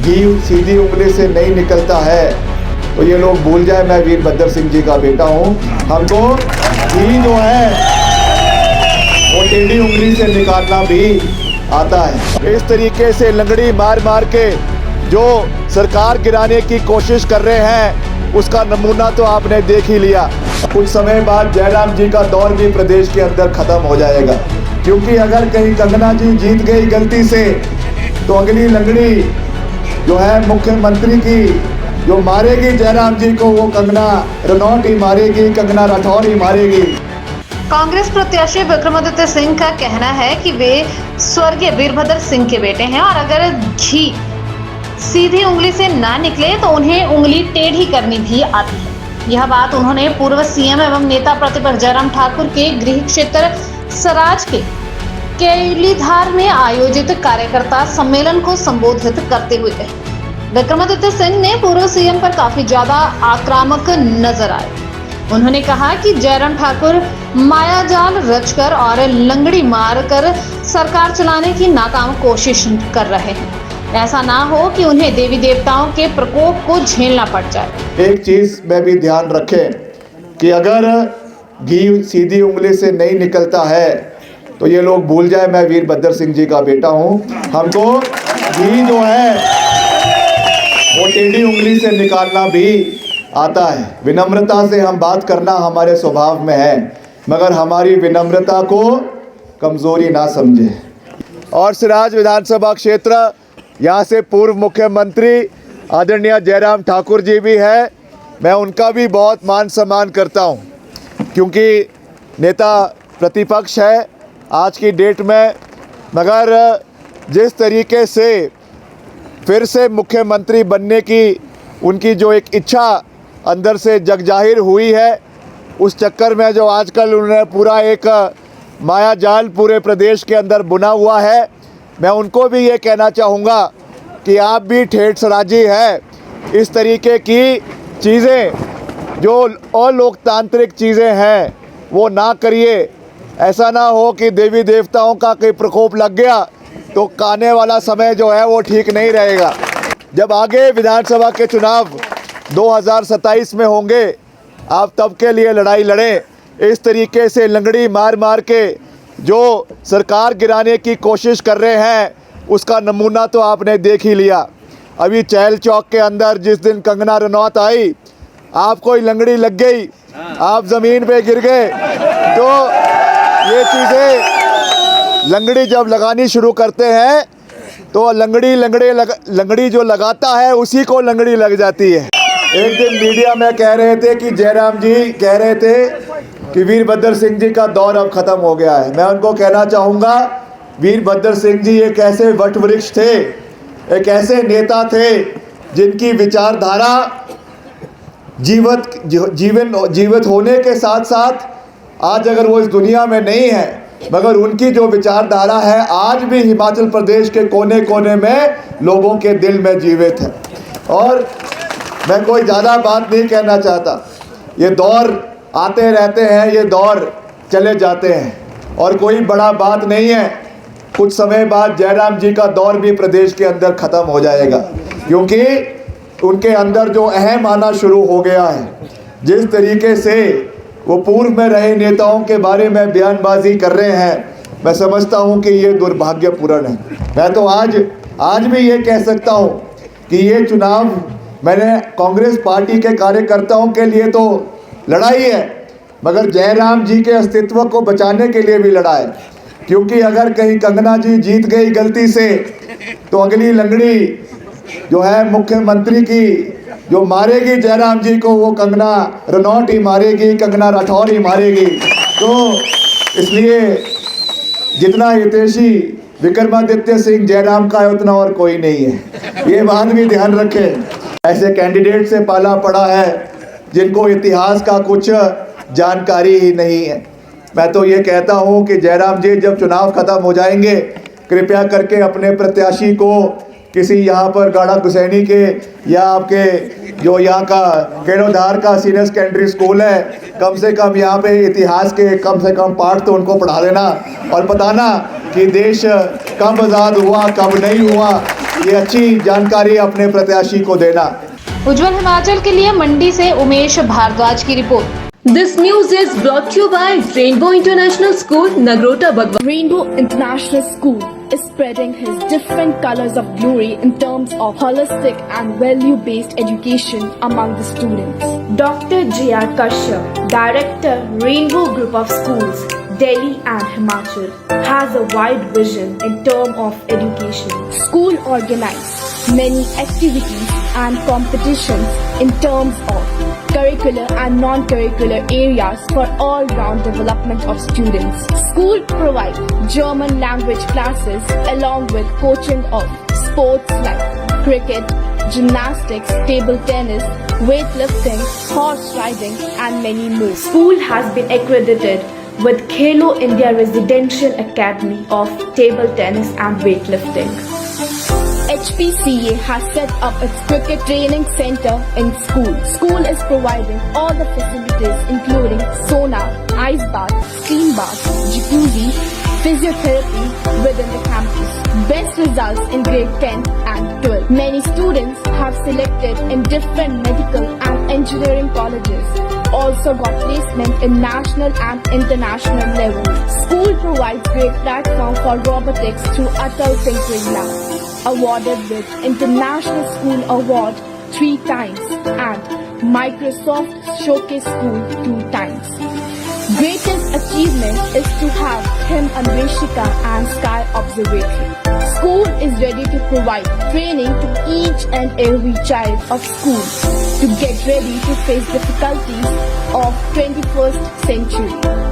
घी सीधी उंगली से नहीं निकलता है तो ये लोग भूल जाए मैं वीरभद्र सिंह जी का बेटा हूँ। हमको घी जो है वो टेढ़ी उंगली से निकालना भी आता है। इस तरीके से लंगड़ी मार मार के जो सरकार गिराने की कोशिश कर रहे हैं उसका नमूना तो आपने देख ही लिया। कुछ समय बाद जयराम जी का दौर भी प्रदेश के अंदर खत्म हो जाएगा, क्योंकि अगर कहीं कंगना जी जीत गई गलती से तो अगली लंगड़ी जो है मुख्यमंत्री की जो मारेगी जयराम जी को वो कंगना रनौत ही मारेगी, कंगना राठौर ही मारेगी। कांग्रेस प्रत्याशी विक्रमादित्य सिंह का कहना है कि वे स्वर्गीय वीरभद्र सिंह के बेटे हैं और अगर घी सीधी उंगली से ना निकले तो उन्हें उंगली टेढ़ी करनी भी आती है। यह बात उन्होंने पूर्व सीएम एवं नेता प्रतिपक्ष जयराम ठाकुर के गृह क्षेत्र सराज के केलीधार में आयोजित कार्यकर्ता सम्मेलन को संबोधित करते हुए कही। विक्रमादित्य सिंह ने पूर्व सीएम पर काफी ज्यादा आक्रामक नजर आए। उन्होंने कहा कि जयराम ठाकुर मायाजाल रचकर और लंगड़ी मारकर सरकार चलाने की नाकाम कोशिश कर रहे हैं। ऐसा ना हो कि उन्हें देवी देवताओं के प्रकोप को झेलना पड़ जाए। एक चीज में भी ध्यान रखें कि अगर घी सीधी उंगली से नहीं निकलता है तो ये लोग भूल जाए मैं वीरभद्र सिंह जी का बेटा हूँ। हमको घी जो है वो टेढ़ी उंगली से निकालना भी आता है। विनम्रता से हम बात करना हमारे स्वभाव में है, मगर हमारी विनम्रता को कमजोरी ना समझे। और सिराज विधानसभा क्षेत्र यहाँ से पूर्व मुख्यमंत्री आदरणीय जयराम ठाकुर जी भी है। मैं उनका भी बहुत मान सम्मान करता हूँ, क्योंकि नेता प्रतिपक्ष है आज की डेट में, मगर जिस तरीके से फिर से मुख्यमंत्री बनने की उनकी जो एक इच्छा अंदर से जगजाहिर हुई है, उस चक्कर में जो आजकल उन्होंने पूरा एक माया जाल पूरे प्रदेश के अंदर बुना हुआ है, मैं उनको भी ये कहना चाहूँगा कि आप भी ठेठ सराजी है। इस तरीके की चीज़ें जो अलोकतांत्रिक चीज़ें हैं वो ना करिए। ऐसा ना हो कि देवी देवताओं का कोई प्रकोप लग गया तो आने वाला समय जो है वो ठीक नहीं रहेगा। जब आगे विधानसभा के चुनाव 2027 में होंगे, आप तब के लिए लड़ाई लड़ें। इस तरीके से लंगड़ी मार मार के जो सरकार गिराने की कोशिश कर रहे हैं उसका नमूना तो आपने देख ही लिया। अभी चहल चौक के अंदर जिस दिन कंगना रनौत आई, आपको ही लंगड़ी लग गई, आप ज़मीन पे गिर गए। तो ये चीज़ें लंगड़ी जब लगानी शुरू करते हैं तो लंगड़ी जो लगाता है उसी को लंगड़ी लग जाती है। एक दिन मीडिया में कह रहे थे कि जयराम जी कह रहे थे कि वीरभद्र सिंह जी का दौर अब ख़त्म हो गया है। मैं उनको कहना चाहूँगा, वीरभद्र सिंह जी एक ऐसे वट वृक्ष थे, एक ऐसे नेता थे जिनकी विचारधारा जीवित होने के साथ साथ आज अगर वो इस दुनिया में नहीं है, मगर उनकी जो विचारधारा है आज भी हिमाचल प्रदेश के कोने कोने में लोगों के दिल में जीवित है। और मैं कोई ज़्यादा बात नहीं कहना चाहता, ये दौर आते रहते हैं, ये दौर चले जाते हैं और कोई बड़ा बात नहीं है। कुछ समय बाद जयराम जी का दौर भी प्रदेश के अंदर ख़त्म हो जाएगा, क्योंकि उनके अंदर जो अहम आना शुरू हो गया है। जिस तरीके से वो पूर्व में रहे नेताओं के बारे में बयानबाजी कर रहे हैं, मैं समझता हूं कि ये दुर्भाग्यपूर्ण है। मैं तो आज भी ये कह सकता हूं कि ये चुनाव मैंने कांग्रेस पार्टी के कार्यकर्ताओं के लिए तो लड़ाई है, मगर जयराम जी के अस्तित्व को बचाने के लिए भी लड़ा है। क्योंकि अगर कहीं कंगना जी जीत गई गलती से तो अगली लंगड़ी जो है मुख्यमंत्री की जो मारेगी जयराम जी को वो कंगना रनौत ही मारेगी, कंगना राठौर ही मारेगी। तो इसलिए जितना हितैषी विक्रमादित्य सिंह जयराम का है उतना और कोई नहीं है, ये बात भी ध्यान रखें। ऐसे कैंडिडेट से पाला पड़ा है जिनको इतिहास का कुछ जानकारी ही नहीं है। मैं तो ये कहता हूँ कि जयराम जी जब चुनाव ख़त्म हो जाएंगे, कृपया करके अपने प्रत्याशी को किसी यहाँ पर गाड़ा गुसैनी के या आपके जो यहाँ का केलोधार का सीनियर सेकेंडरी स्कूल है, कम से कम यहाँ पे इतिहास के कम से कम पाठ तो उनको पढ़ा देना और बताना कि देश कब आज़ाद हुआ कब नहीं हुआ। ये अच्छी जानकारी अपने प्रत्याशी को देना। उज्जवल हिमाचल के लिए मंडी से उमेश भारद्वाज की report. This news is brought to you by Rainbow International School, Nagrota, Bagwa. Rainbow International School is spreading his different colors of glory in terms of holistic and value-based education among the students. Dr. J.R. Kashyap, Director, Rainbow Group of Schools, Delhi and Himachal, has a wide vision in terms of education. School organizes many activities and competitions in terms of curricular and non-curricular areas for all-round development of students. School provides German language classes along with coaching of sports like cricket, gymnastics, table tennis, weightlifting, horse riding and many more. School has been accredited with Khelo India Residential Academy of Table Tennis and Weightlifting. HPCA has set up its cricket training center in school. School is providing all the facilities including sauna, ice bath, steam bath, jacuzzi, physiotherapy within the campus. Best results in grade 10 and 12. Many students have selected in different medical and engineering colleges. Also got placement in national and international level. School provides great platform for robotics through Atal Tinkering Lab. Awarded with International School Award 3 times and Microsoft Showcase School 2 times. Greatest achievement is to have him Anveshika and Sky Observatory. School is ready to provide training to each and every child of school to get ready to face difficulties of 21st century.